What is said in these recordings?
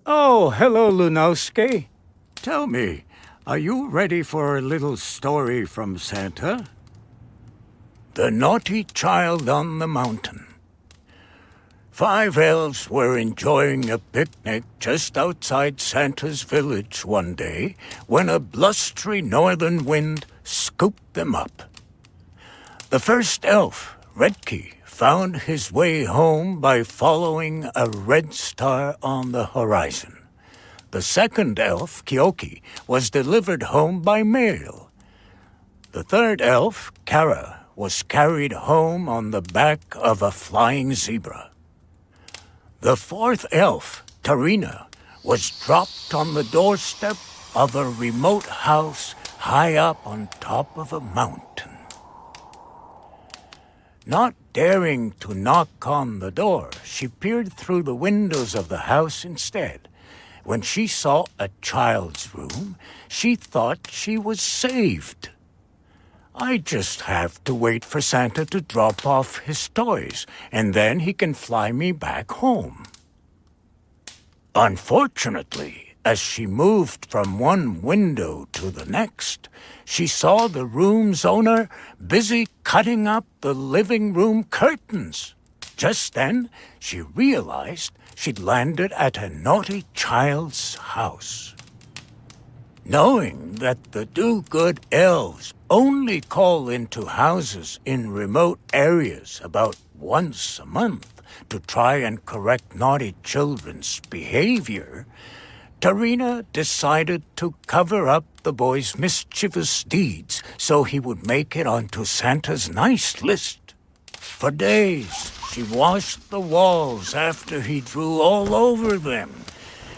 Oh, hello, Ryunosuke. Tell me, are you ready for a little story from Santa? The Naughty Child on the Mountain. 5 elves were enjoying a picnic just outside Santa's village one day when a blustery northern wind scooped them up. The first elf, Redkey, found his way home by following a red star on the horizon. The second elf, Kyoki, was delivered home by mail. The third elf, Kara, was carried home on the back of a flying zebra. The fourth elf, Tarina, was dropped on the doorstep of a remote house high up on top of a mountain. Not daring to knock on the door, she peered through the windows of the house instead. When she saw a child's room, she thought she was saved. I just have to wait for Santa to drop off his toys, and then he can fly me back home. Unfortunately, as she moved from one window to the next, she saw the room's owner busy cutting up the living room curtains. Just then, she realized she'd landed at a naughty child's house. Knowing that the do-good elves only call into houses in remote areas about once a month to try and correct naughty children's behavior, Tarina decided to cover up the boy's mischievous deeds so he would make it onto Santa's nice list. For days, she washed the walls after he drew all over them.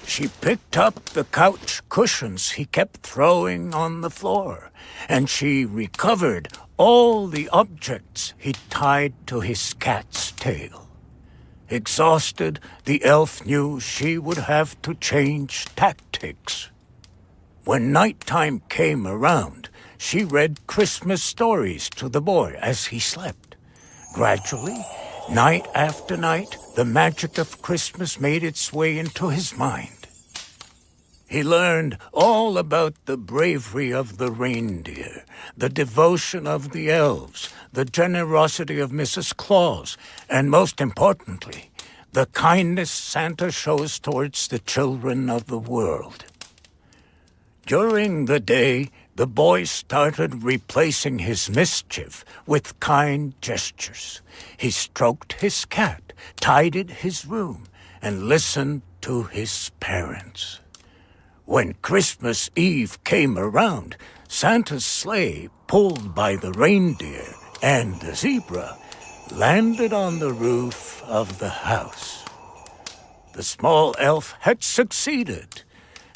She picked up the couch cushions he kept throwing on the floor, and she recovered all the objects he tied to his cat's tail. Exhausted, the elf knew she would have to change tactics. When nighttime came around, she read Christmas stories to the boy as he slept. Gradually, night after night, the magic of Christmas made its way into his mind. He learned all about the bravery of the reindeer, the devotion of the elves, the generosity of Mrs. Claus, and most importantly, the kindness Santa shows towards the children of the world. During the day, the boy started replacing his mischief with kind gestures. He stroked his cat, tidied his room, and listened to his parents. When Christmas Eve came around, Santa's sleigh, pulled by the reindeer and the zebra, landed on the roof of the house. The small elf had succeeded.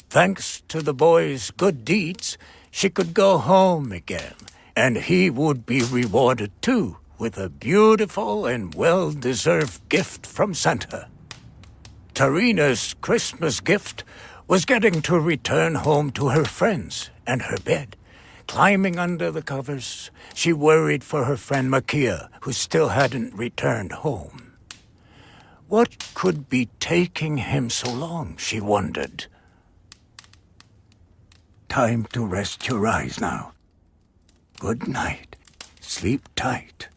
Thanks to the boy's good deeds, she could go home again, and he would be rewarded too with a beautiful and well-deserved gift from Santa. Tarina's Christmas gift was getting to return home to her friends and her bed. Climbing under the covers, she worried for her friend Makia, who still hadn't returned home. What could be taking him so long, she wondered. Time to rest your eyes now. Good night. Sleep tight.